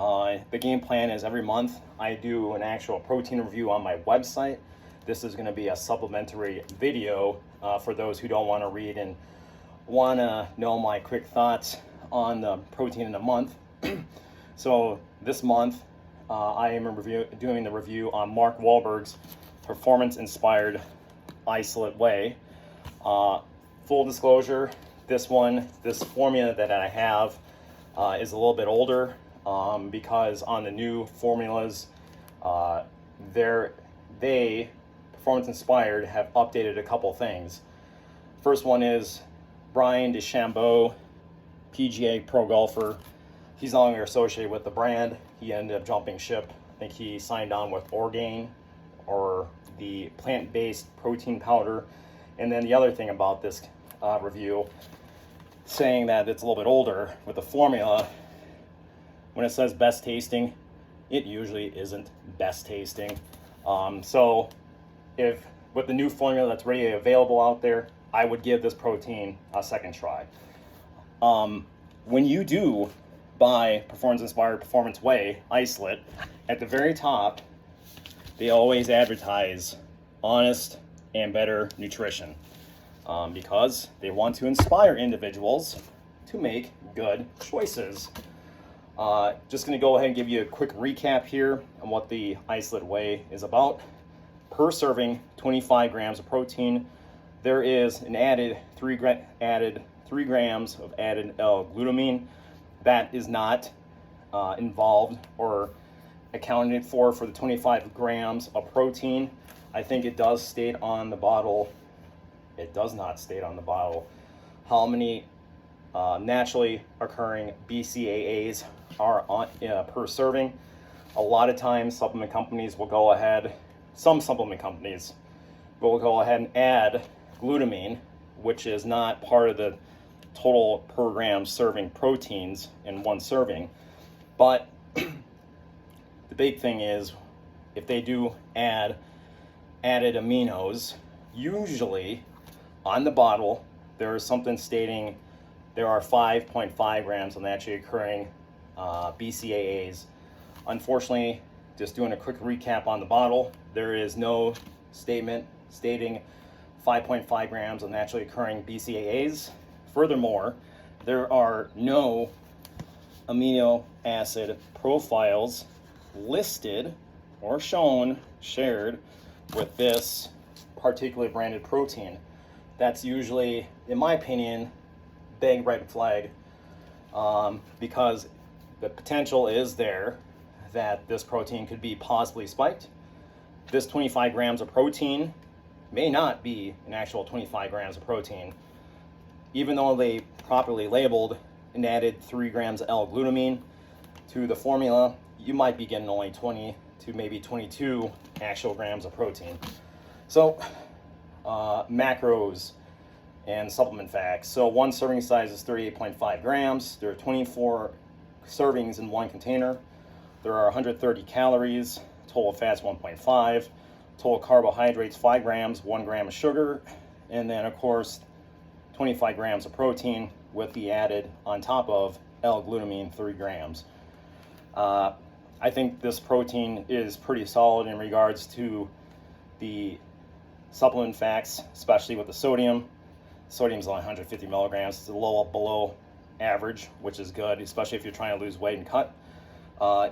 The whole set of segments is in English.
The game plan is every month I do an actual protein review on my website. This is going to be a supplementary video for those who don't want to read and want to know my quick thoughts on the protein in a month. So this month I am doing the review on Mark Wahlberg's performance-inspired isolate whey. Full disclosure, this formula that I have is a little bit older because on the new formulas, Performance Inspired have updated a couple things. First one is Brian DeChambeau, PGA pro golfer. He's no longer associated with the brand. He ended up jumping ship. I think he signed on with Orgain, or the plant-based protein powder. And then the other thing about this review, saying that it's a little bit older with the formula, when it says best tasting, it usually isn't best tasting. So if with the new formula that's ready available out there, I would give this protein a second try. When you do buy Performance Inspired Performance Whey Isolate, at the very top, they always advertise honest and better nutrition because they want to inspire individuals to make good choices. Just going to go ahead and give you a quick recap here on what the isolate whey is about. Per serving, 25 grams of protein. There is an added 3 grams of added L-glutamine. That is not involved or accounted for the 25 grams of protein. I think it does state on the bottle. It does not state on the bottle how many naturally occurring BCAAs are on per serving. A lot of times supplement companies will go ahead, some supplement companies will go ahead and add glutamine, which is not part of the total per gram serving proteins in one serving. But the big thing is, if they do add added aminos, usually on the bottle there is something stating there are 5.5 grams of naturally occurring BCAAs. Unfortunately, just doing a quick recap on the bottle, there is no statement stating 5.5 grams of naturally occurring BCAAs. Furthermore, there are no amino acid profiles listed or shared with this particularly branded protein. That's usually, in my opinion, big red flag, because the potential is there that this protein could be possibly spiked. This 25 grams of protein may not be an actual 25 grams of protein. Even though they properly labeled and added 3 grams of L-glutamine to the formula, you might be getting only 20 to maybe 22 actual grams of protein. So macros and supplement facts. So one serving size is 38.5 grams. There are 24 servings in one container. There are 130 calories, total fats 1.5, total carbohydrates 5 grams, 1 gram of sugar, and then of course 25 grams of protein with the added on top of L-glutamine 3 grams. I think this protein is pretty solid in regards to the supplement facts, especially with the sodium. Sodium is only 150 milligrams. It's a little below average, which is good, especially if you're trying to lose weight and cut.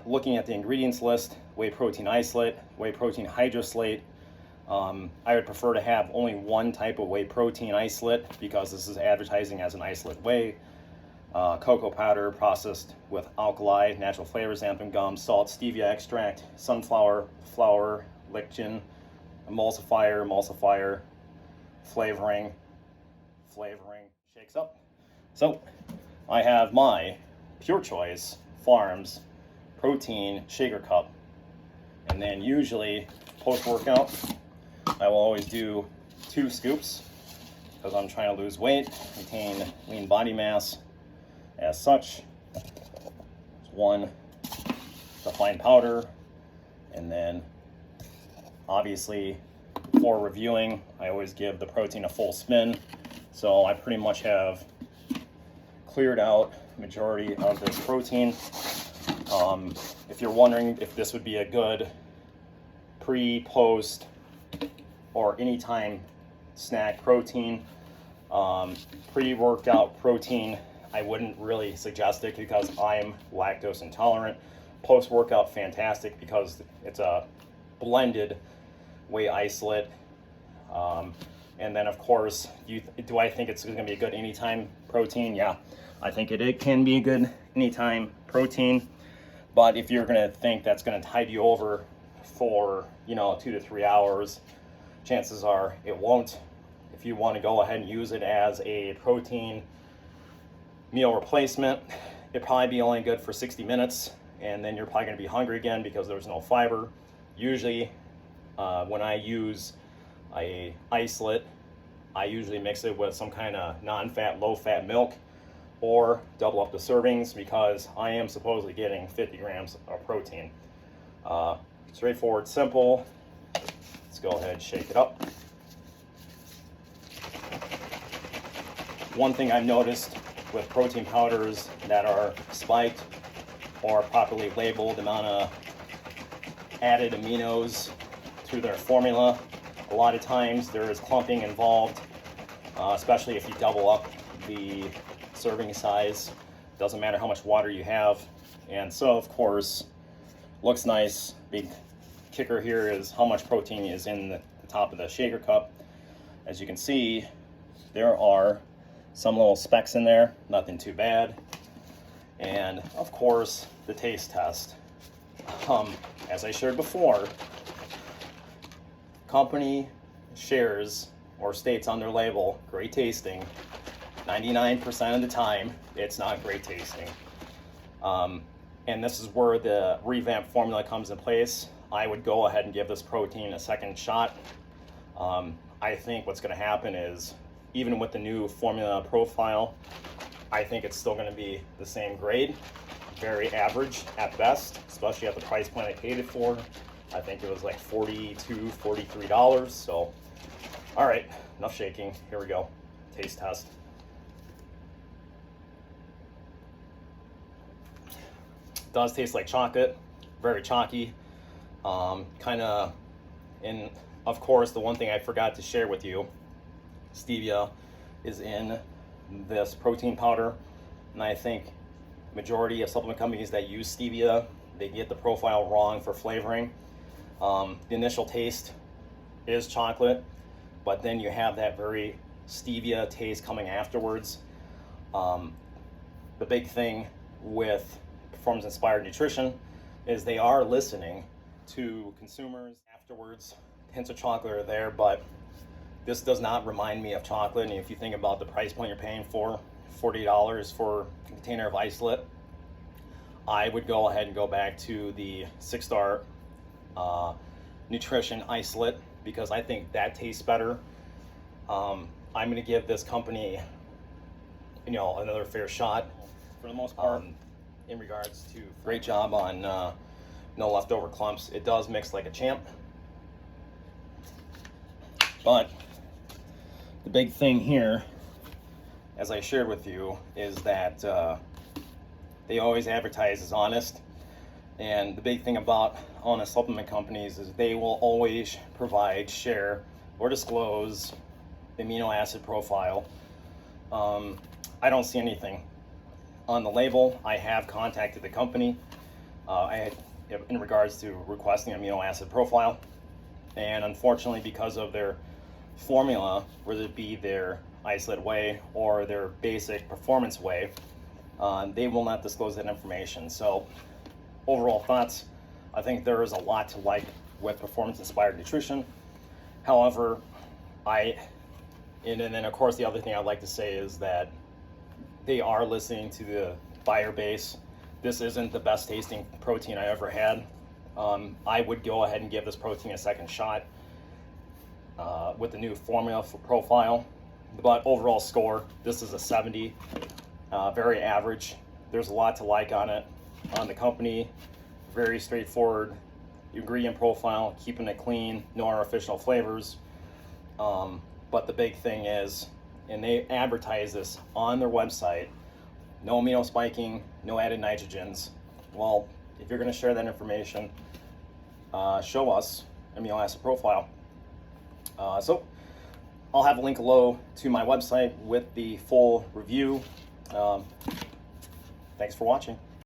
Looking at the ingredients list, whey protein isolate, whey protein hydroslate. I would prefer to have only one type of whey protein isolate because this is advertising as an isolate whey. Cocoa powder processed with alkali, natural flavors, xanthan gum, salt, stevia extract, sunflower flour, lectin, emulsifier, flavoring, shakes up. So I have my Pure Choice Farms protein shaker cup, and then usually post-workout I will always do 2 scoops because I'm trying to lose weight, maintain lean body mass. As such, one the fine powder, and then obviously before reviewing I always give the protein a full spin, so I pretty much have cleared out majority of this protein. If you're wondering if this would be a good pre, post, or anytime snack protein, pre-workout protein, I wouldn't really suggest it because I'm lactose intolerant. Post-workout, fantastic because it's a blended whey isolate. And then, of course, do I think it's going to be a good anytime protein? Yeah, I think it can be a good anytime protein. But if you're going to think that's going to tide you over for, 2 to 3 hours, chances are it won't. If you want to go ahead and use it as a protein meal replacement, it'd probably be only good for 60 minutes, and then you're probably going to be hungry again because there's no fiber. Usually, when I use a isolate, I usually mix it with some kind of non-fat, low-fat milk, or double up the servings because I am supposedly getting 50 grams of protein. Straightforward, simple. Let's go ahead and shake it up. One thing I've noticed with protein powders that are spiked or properly labeled, the amount of added aminos through their formula, a lot of times there is clumping involved, especially if you double up the serving size. Doesn't matter how much water you have. And so, of course, looks nice. Big kicker here is how much protein is in the top of the shaker cup. As you can see, there are some little specks in there, nothing too bad. And of course, the taste test. As I shared before, company shares or states on their label, great tasting. 99% of the time, it's not great tasting. And this is where the revamped formula comes in place. I would go ahead and give this protein a second shot. I think what's going to happen is, even with the new formula profile, I think it's still going to be the same grade, very average at best, especially at the price point I paid it for. I think it was like $42, $43. So, all right, enough shaking. Here we go. Taste test. It does taste like chocolate, very chalky. Kind of, and of course, the one thing I forgot to share with you, stevia is in this protein powder, and I think majority of supplement companies that use stevia, they get the profile wrong for flavoring. The initial taste is chocolate, but then you have that very stevia taste coming afterwards. The big thing with performance inspired nutrition is they are listening to consumers afterwards. Hints of chocolate are there, but this does not remind me of chocolate. And if you think about the price point you're paying for, $40 for a container of isolate, I would go ahead and go back to the 6-star nutrition isolate because I think that tastes better. I'm going to give this company, another fair shot for the most part. In regards to great job on no leftover clumps. It does mix like a champ. But the big thing here, as I shared with you, is that they always advertise as honest. And the big thing about honest supplement companies is they will always provide, share, or disclose the amino acid profile. I don't see anything on the label. I have contacted the company in regards to requesting amino acid profile. And unfortunately, because of their formula, whether it be their isolate whey or their basic performance whey, they will not disclose that information. So overall thoughts, I think there is a lot to like with performance inspired nutrition. However, and then of course the other thing I'd like to say is that they are listening to the buyer base. This isn't the best tasting protein I ever had. I would go ahead and give this protein a second shot with the new formula profile. But overall score, this is a 70, very average. There's a lot to like on it. On the company, very straightforward ingredient profile, keeping it clean, no artificial flavors. But the big thing is, and they advertise this on their website, no amino spiking, no added nitrogens. Well, if you're going to share that information, show us amino acid profile. So I'll have a link below to my website with the full review. Thanks for watching.